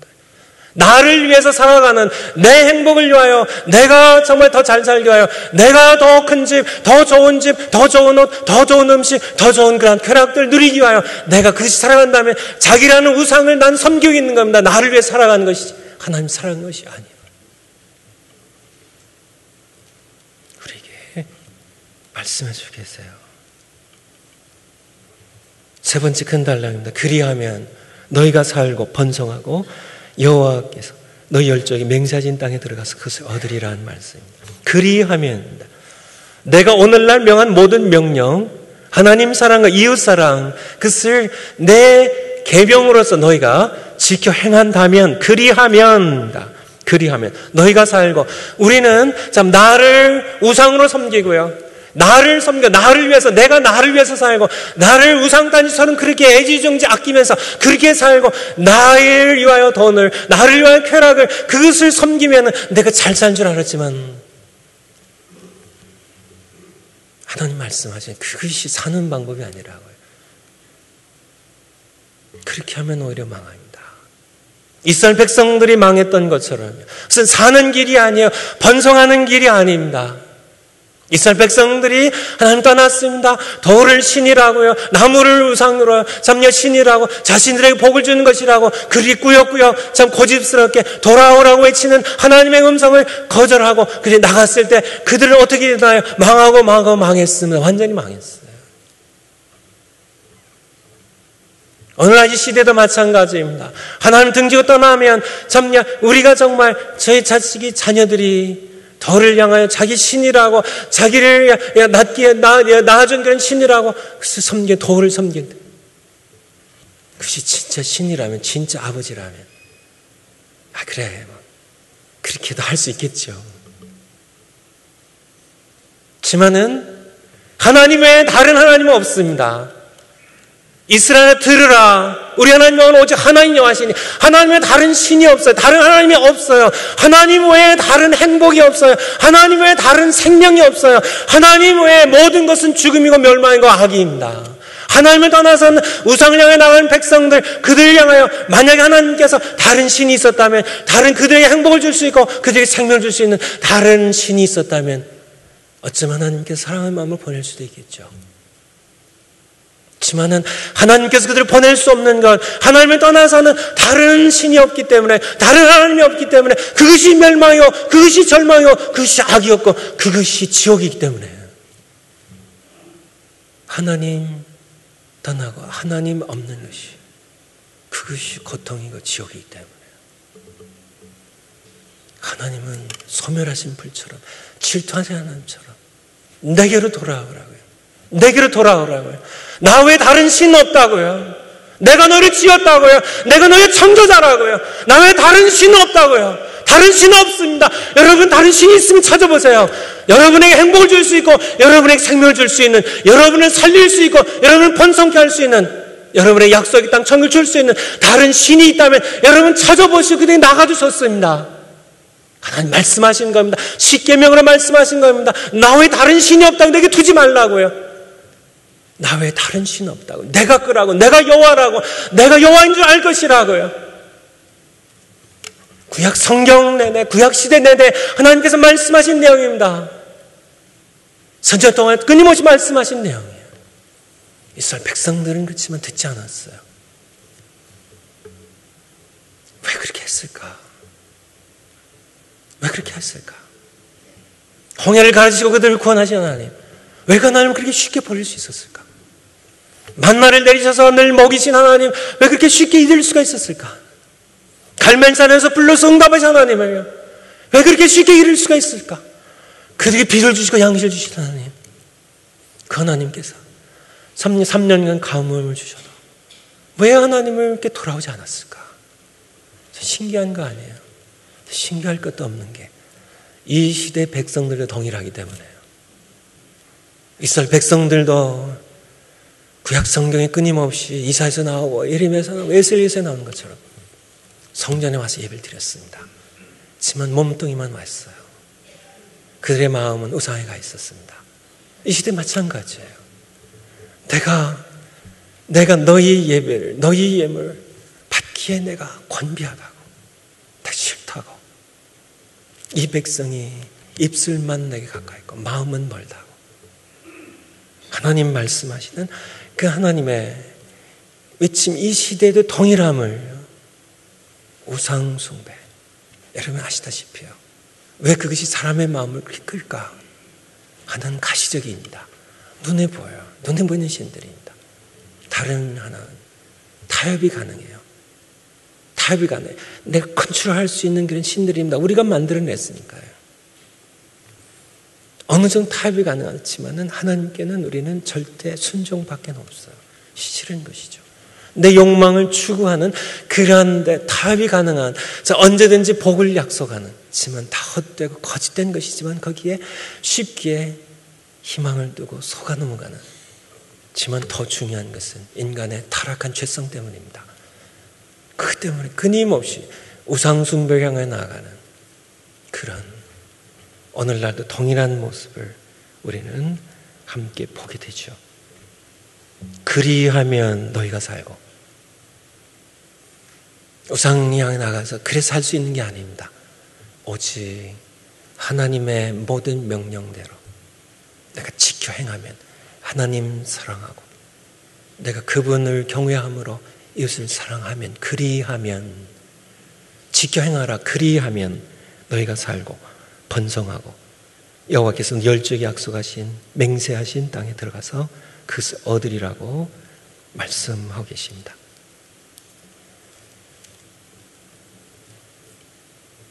나를 위해서 살아가는 내 행복을 위하여, 내가 정말 더 잘 살기 위하여, 내가 더 큰 집, 더 좋은 집, 더 좋은 옷, 더 좋은 음식, 더 좋은 그런 쾌락들 누리기 위하여 내가 그것이 살아간다면 자기라는 우상을 난 섬기고 있는 겁니다. 나를 위해 살아가는 것이 하나님 사랑하는 것이 아니에요. 우리에게 말씀해 주겠어요. 세 번째 큰 달랑입니다. 그리하면 너희가 살고 번성하고 여호와께서 너희 열조에게 맹세하신 땅에 들어가서 그것을 얻으리라는 말씀입니다. 그리하면 내가 오늘날 명한 모든 명령, 하나님 사랑과 이웃 사랑, 그것을 내 계명으로서 너희가 지켜 행한다면, 그리하면 너희가 살고, 우리는 참 나를 우상으로 섬기고요, 나를 섬겨, 나를 위해서, 내가 나를 위해서 살고, 나를 우상단지처럼 그렇게 애지중지 아끼면서 그렇게 살고, 나를 위하여 돈을, 나를 위하여 쾌락을, 그것을 섬기면 내가 잘 산 줄 알았지만 하나님 말씀하시는 그것이 사는 방법이 아니라고요. 그렇게 하면 오히려 망합니다. 이스라엘 백성들이 망했던 것처럼 그것은 사는 길이 아니에요. 번성하는 길이 아닙니다. 이스라엘 백성들이 하나님 떠났습니다. 돌을 신이라고요, 나무를 우상으로 참여 신이라고, 자신들에게 복을 주는 것이라고, 그리 꾸역꾸역 참 고집스럽게 돌아오라고 외치는 하나님의 음성을 거절하고 그들이 나갔을 때 그들은 어떻게 되나요? 망하고 망했습니다. 완전히 망했어요. 오늘날 이 시대도 마찬가지입니다. 하나님 등지고 떠나면 참냐 우리가 정말 저희 자식이, 자녀들이 더를 향하여 자기 신이라고, 자기를 낮게 낳아준 그런 신이라고 그래서 섬긴, 도를 섬긴다. 그것이 진짜 신이라면, 진짜 아버지라면 그래 그렇게도 할 수 있겠죠. 하지만은 하나님 외에 다른 하나님은 없습니다. 이스라엘아 들으라. 우리 하나님은 오직 하나님 여호와시니 하나님 외에 다른 신이 없어요. 다른 하나님이 없어요. 하나님 외에 다른 행복이 없어요. 하나님 외에 다른 생명이 없어요. 하나님 외에 모든 것은 죽음이고 멸망이고 악입니다. 하나님을 떠나서는 우상을 향해 나가는 백성들, 그들을 향하여 만약에 하나님께서 다른 신이 있었다면, 다른 그들에게 행복을 줄 수 있고 그들에게 생명을 줄 수 있는 다른 신이 있었다면 어쩌면 하나님께서 사랑하는 마음을 보낼 수도 있겠죠. 그렇지만은 하나님께서 그들을 보낼 수 없는 것, 하나님을 떠나서는 다른 신이 없기 때문에, 다른 하나님이 없기 때문에 그것이 멸망이요, 그것이 절망이요, 그것이 악이었고 그것이 지옥이기 때문에 하나님 떠나고 하나님 없는 것이, 그것이 고통이고 지옥이기 때문에 하나님은 소멸하신 불처럼, 질투하신 하나님처럼 내게로 돌아오라고요. 내게로 돌아오라고요. 나 외에 다른 신 없다고요. 내가 너를 지었다고요. 내가 너의 창조자라고요. 나 외에 다른 신 없다고요. 다른 신 없습니다. 여러분 다른 신이 있으면 찾아보세요. 여러분에게 행복을 줄 수 있고, 여러분에게 생명을 줄 수 있는, 여러분을 살릴 수 있고, 여러분을 번성케 할 수 있는, 여러분의 약속의 땅 천국을 줄 수 있는 다른 신이 있다면 여러분 찾아보시고 그들이 나가주셨습니다. 하나님 말씀하신 겁니다. 십계명으로 말씀하신 겁니다. 나 외에 다른 신이 없다고 내게 두지 말라고요. 나 외에 다른 신 없다고. 내가 끄라고. 내가 여호와라고. 내가 여호와인 줄 알 것이라고요. 구약 성경 내내, 구약 시대 내내 하나님께서 말씀하신 내용입니다. 선지자 동안 끊임없이 말씀하신 내용이에요. 이스라엘 백성들은 그렇지만 듣지 않았어요. 왜 그렇게 했을까? 왜 그렇게 했을까? 홍해를 가르치시고 그들을 구원하신 하나님, 왜 그 하나님을 그렇게 쉽게 버릴 수 있었을까? 만나를 내리셔서 늘 먹이신 하나님, 왜 그렇게 쉽게 잊을 수가 있었을까? 갈멜산에서 불러서 응답하신 하나님을요, 왜 그렇게 쉽게 잃을 수가 있을까? 그들에게 비를 주시고 양식을 주신 하나님, 그 하나님께서 3년간 가뭄을 주셔도 왜 하나님을 이렇게 돌아오지 않았을까? 신기한 거 아니에요. 신기할 것도 없는 게 이 시대 백성들과 동일하기 때문에요. 이스라엘 백성들도 구약 성경에 끊임없이 이사에서 나오고 예레미야에서 나오고 에스겔에서 나오는 것처럼 성전에 와서 예배를 드렸습니다. 하지만 몸뚱이만 왔어요. 그들의 마음은 우상에 가 있었습니다. 이 시대 마찬가지예요. 내가 너희 예배를, 너희 예물을 받기에 내가 권비하다고, 내가 싫다고. 이 백성이 입술만 내게 가까이 있고 마음은 멀다고. 하나님 말씀하시는 그 하나님의 외침, 이 시대에도 동일함을 우상 숭배. 여러분 아시다시피요. 왜 그것이 사람의 마음을 그렇게 끌까? 하나는 가시적입니다. 눈에 보여요. 눈에 보이는 신들입니다. 다른 하나는 타협이 가능해요. 타협이 가능해요. 내가 컨트롤할 수 있는 그런 신들입니다. 우리가 만들어냈으니까요. 어느 정도 타협이 가능하지만은 하나님께는 우리는 절대 순종밖에 없어요. 싫은 것이죠. 내 욕망을 추구하는 그런데 타협이 가능한, 언제든지 복을 약속하는, 지만 다 헛되고 거짓된 것이지만 거기에 쉽게 희망을 두고 속아 넘어가는, 지만 더 중요한 것은 인간의 타락한 죄성 때문입니다. 그 때문에 끊임없이 우상숭배 향해 나아가는 그런 오늘날도 동일한 모습을 우리는 함께 보게 되죠. 그리하면 너희가 살고, 우상 향해 나가서 그래서 살 수 있는 게 아닙니다. 오직 하나님의 모든 명령대로 내가 지켜 행하면, 하나님 사랑하고 내가 그분을 경외함으로 이웃을 사랑하면, 그리하면, 지켜 행하라, 그리하면 너희가 살고 번성하고 여호와께서 열조에게 약속하신 맹세하신 땅에 들어가서 그것을 얻으리라고 말씀하고 계십니다.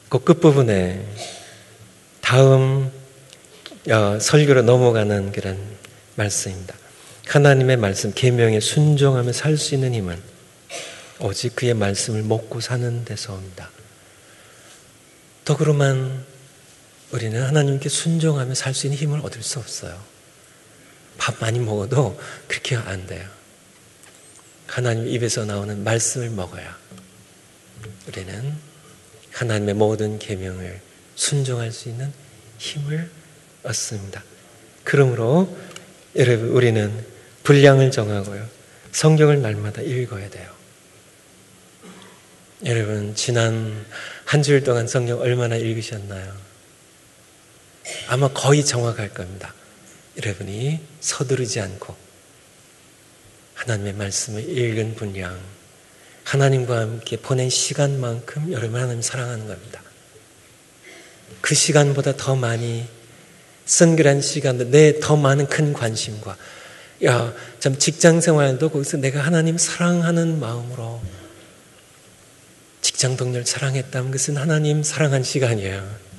그 끝부분에 다음 설교로 넘어가는 그런 말씀입니다. 하나님의 말씀 계명에 순종하며 살 수 있는 힘은 오직 그의 말씀을 먹고 사는 데서 옵니다. 덕으로만 우리는 하나님께 순종하며 살 수 있는 힘을 얻을 수 없어요. 밥 많이 먹어도 그렇게 안 돼요. 하나님 입에서 나오는 말씀을 먹어야 우리는 하나님의 모든 계명을 순종할 수 있는 힘을 얻습니다. 그러므로 여러분, 우리는 분량을 정하고요, 성경을 날마다 읽어야 돼요. 여러분, 지난 한 주일 동안 성경 얼마나 읽으셨나요? 아마 거의 정확할 겁니다. 여러분이 서두르지 않고 하나님의 말씀을 읽은 분량, 하나님과 함께 보낸 시간만큼 여러분 하나님 사랑하는 겁니다. 그 시간보다 더 많이 성결한 시간도, 내 더 많은 큰 관심과, 참 직장 생활도 거기서 내가 하나님 사랑하는 마음으로 직장 동료를 사랑했다면 그것은 하나님 사랑한 시간이에요.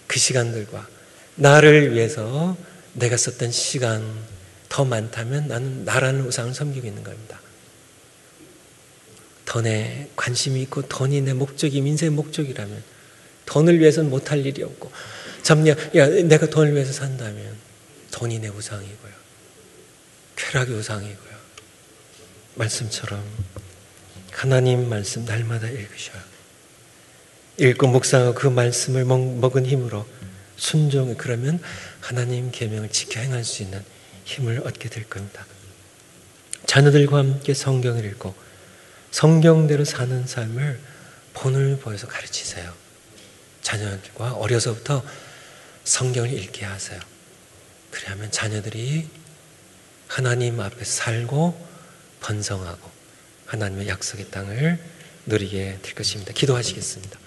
그 시간들과 나를 위해서 내가 썼던 시간 더 많다면 나는 나라는 우상을 섬기고 있는 겁니다. 돈에 관심이 있고 돈이 내 목적이면, 인생의 목적이라면 돈을 위해서는 못할 일이 없고, 내가 돈을 위해서 산다면 돈이 내 우상이고요, 쾌락이 우상이고요. 말씀처럼 하나님 말씀 날마다 읽으셔요. 읽고 묵상하고 그 말씀을 먹은 힘으로 순종해, 그러면 하나님 계명을 지켜 행할 수 있는 힘을 얻게 될 겁니다. 자녀들과 함께 성경을 읽고 성경대로 사는 삶을 본을 보여서 가르치세요. 자녀들과 어려서부터 성경을 읽게 하세요. 그래야만 자녀들이 하나님 앞에 살고 번성하고 하나님의 약속의 땅을 누리게 될 것입니다. 기도하시겠습니다.